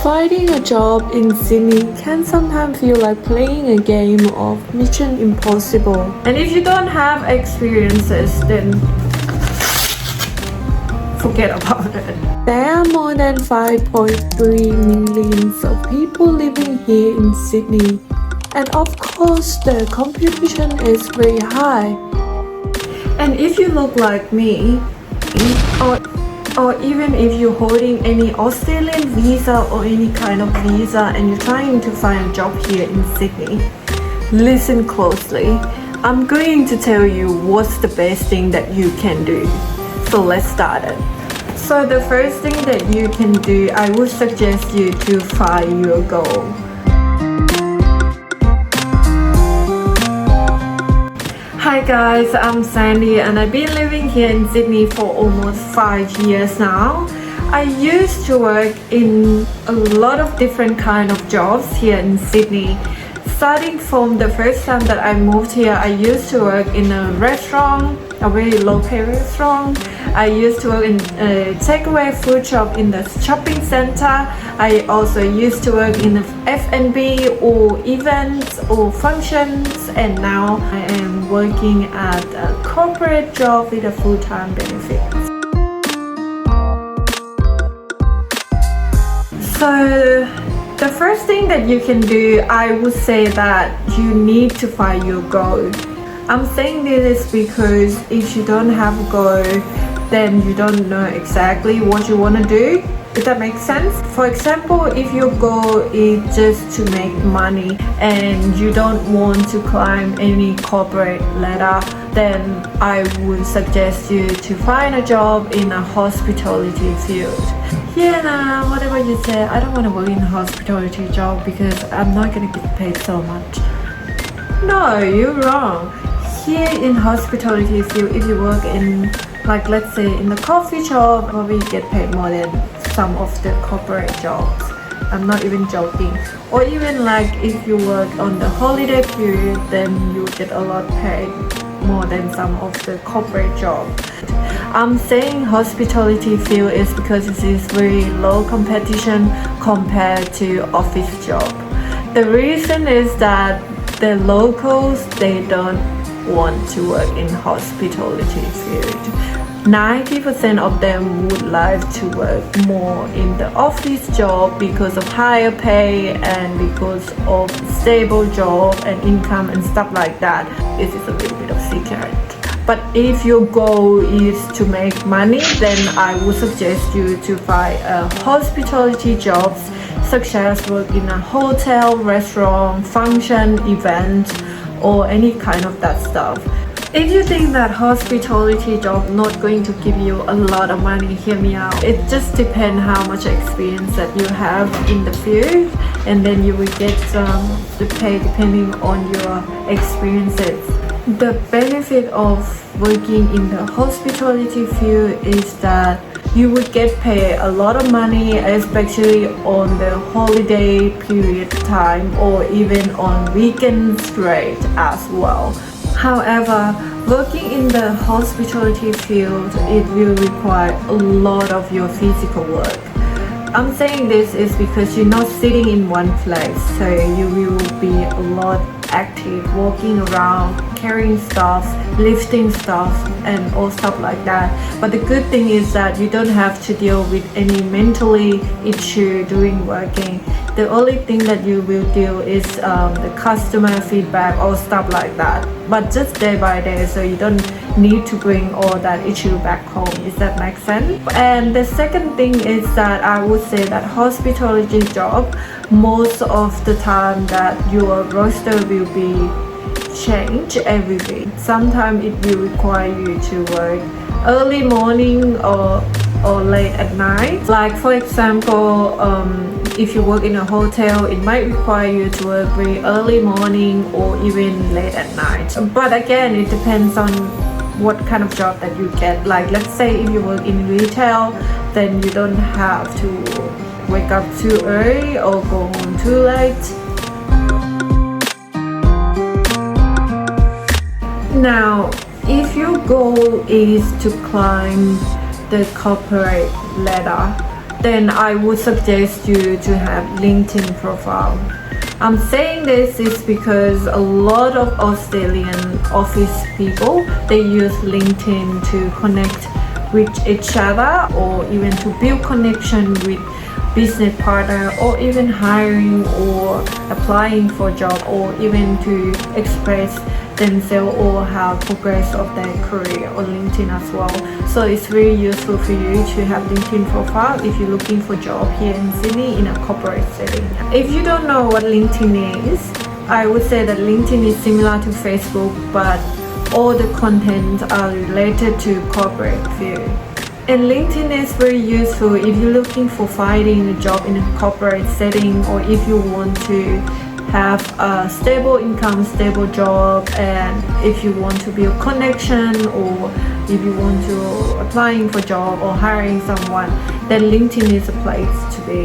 Finding a job in Sydney can sometimes feel like playing a game of Mission Impossible. And if you don't have experiences, then forget about it. There are more than 5.3 million of people living here in Sydney. And of course, the competition is very high. And if you look like me, or even if you're holding any Australian visa or any kind of visa and you're trying to find a job here in Sydney, listen closely. I'm going to tell you what's the best thing that you can do. So let's start it. So the first thing that you can do, I would suggest you to find your goal. Hi guys, I'm Sandy and I've been living here in Sydney for almost 5 years now. I used to work in a lot of different kind of jobs here in Sydney. Starting from the first time that I moved here, I used to work in a restaurant, a very low-pay restaurant. I used to work in a takeaway food shop in the shopping center. I also used to work in the F&B or events or functions, and now I am working at a corporate job with a full-time benefit. So the first thing that you can do, I would say that you need to find your goal. I'm saying this because if you don't have a goal, then you don't know exactly what you want to do. If that makes sense. For example, if your goal is just to make money and you don't want to climb any corporate ladder, then I would suggest you to find a job in a hospitality field. Yeah, nah, whatever you say, I don't want to work in a hospitality job because I'm not going to get paid so much. No, you're wrong. Here in hospitality field, if you work in, like let's say in the coffee shop, probably get paid more than some of the corporate jobs. I'm not even joking. Or even like if you work on the holiday period, then you get a lot paid more than some of the corporate jobs. I'm saying hospitality field is because it is very low competition compared to office job. The reason is that the locals, they don't want to work in hospitality field. 90% of them would like to work more in the office job because of higher pay and because of stable job and income and stuff like that. This is a little bit of secret. But if your goal is to make money, then I would suggest you to find a hospitality jobs such as work in a hotel, restaurant, function, event, or any kind of that stuff. If you think that hospitality job not going to give you a lot of money, hear me out. It just depends how much experience that you have in the field, and then you will get the pay depending on your experiences. The benefit of working in the hospitality field is that you would get paid a lot of money, especially on the holiday period time or even on weekends rate as well. However, working in the hospitality field, it will require a lot of your physical work. I'm saying this is because you're not sitting in one place, so you will be a lot active, walking around, carrying stuff, lifting stuff, and all stuff like that. But the good thing is that you don't have to deal with any mentally issue during working. The only thing that you will deal is the customer feedback or stuff like that, but just day by day, so you don't need to bring all that issue back home. Does that make sense? And the second thing is that I would say that hospitality job, most of the time that your roster will be changed every week. Sometimes it will require you to work early morning or late at night. Like for example, if you work in a hotel, it might require you to work very early morning or even late at night. But again, it depends on what kind of job that you get. Like let's say if you work in retail, then you don't have to wake up too early or go home too late. Now, if your goal is to climb the corporate ladder, then I would suggest you to have LinkedIn profile. I'm saying this is because a lot of Australian office people, they use LinkedIn to connect with each other, or even to build connection with business partner, or even hiring or applying for job, or even to express themselves or how progress of their career on LinkedIn as well. So it's very useful for you to have LinkedIn profile if you're looking for job here in Sydney in a corporate setting. If you don't know what LinkedIn is, I would say that LinkedIn is similar to Facebook, but all the content are related to corporate field. And LinkedIn is very useful if you're looking for finding a job in a corporate setting, or if you want to have a stable income, stable job, and if you want to build connection, or if you want to applying for job or hiring someone, then LinkedIn is a place to be.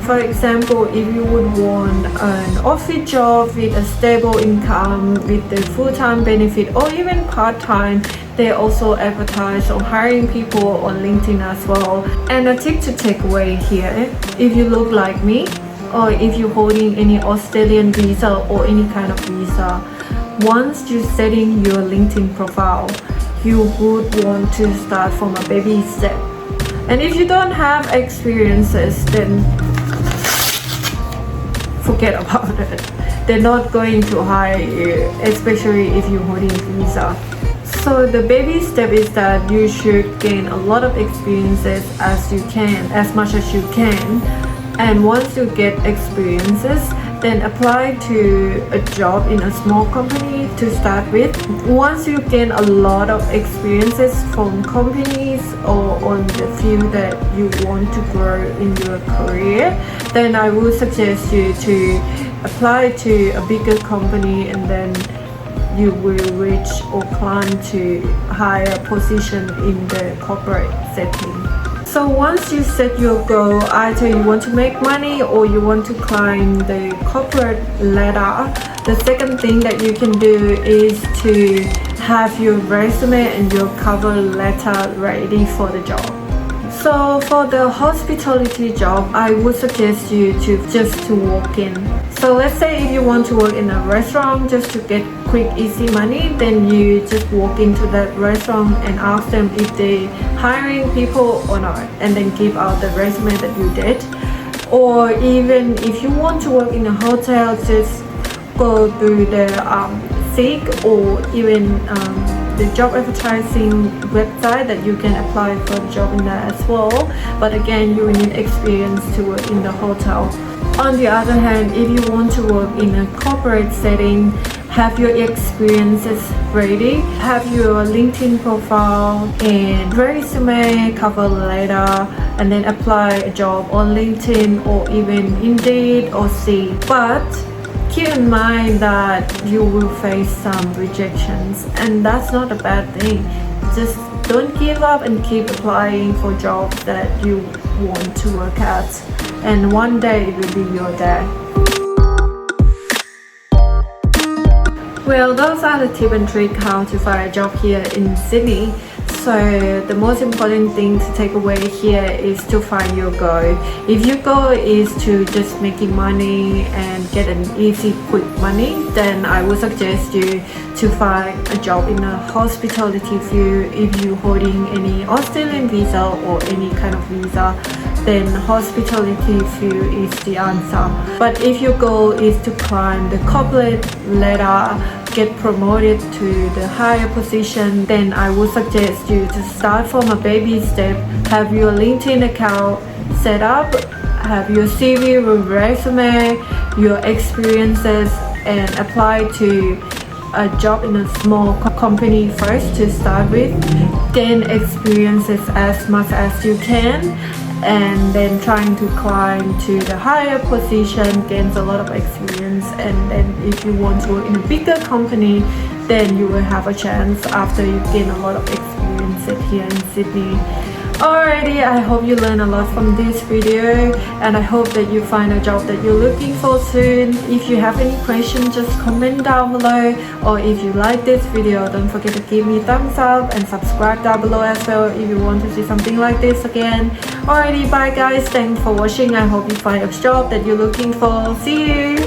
For example, if you would want an office job with a stable income, with the full-time benefit, or even part-time, they also advertise on hiring people on LinkedIn as well. And a tip to take away here, if you look like me, or if you're holding any Australian visa or any kind of visa, once you're setting your LinkedIn profile, you would want to start from a baby step. And if you don't have experiences, then forget about it. They're not going to hire you, especially if you're holding visa. So the baby step is that you should gain a lot of experiences as you can, as much as you can. And once you get experiences, then apply to a job in a small company to start with. Once you gain a lot of experiences from companies or on the field that you want to grow in your career, then I would suggest you to apply to a bigger company, and then you will reach or climb to higher position in the corporate setting. So once you set your goal, either you want to make money or you want to climb the corporate ladder, the second thing that you can do is to have your resume and your cover letter ready for the job. So for the hospitality job, I would suggest you to walk in. So let's say if you want to work in a restaurant just to get quick easy money, then you just walk into that restaurant and ask them if they hiring people or not, and then give out the resume that you did. Or even if you want to work in a hotel, just go through the Seek, or even the job advertising website that you can apply for the job in there as well. But again, you will need experience to work in the hotel. On the other hand, if you want to work in a corporate setting, have your experiences ready, have your LinkedIn profile and resume, cover letter, and then apply a job on LinkedIn or even Indeed or Seek. But keep in mind that you will face some rejections, and that's not a bad thing. Just don't give up and keep applying for jobs that you want to work at, and one day it will be your day. Well, those are the tips and tricks how to find a job here in Sydney. So the most important thing to take away here is to find your goal. If your goal is to just making money and get an easy quick money, then I would suggest you to find a job in a hospitality field. If you're holding any Australian visa or any kind of visa, then hospitality field is the answer. But if your goal is to climb the corporate ladder, get promoted to the higher position, then I would suggest you to start from a baby step. Have your LinkedIn account set up, have your CV, resume, your experiences, and apply to a job in a small company first to start with. Gain experiences as much as you can, and then trying to climb to the higher position, gains a lot of experience. And then if you want to work in a bigger company, then you will have a chance after you gain a lot of experience here in Sydney. Alrighty, I hope you learned a lot from this video, and I hope that you find a job that you're looking for soon. If you have any questions, just comment down below, or if you like this video, don't forget to give me a thumbs up and subscribe down below as well if you want to see something like this again. Alrighty, bye guys, thanks for watching. I hope you find a job that you're looking for. See you.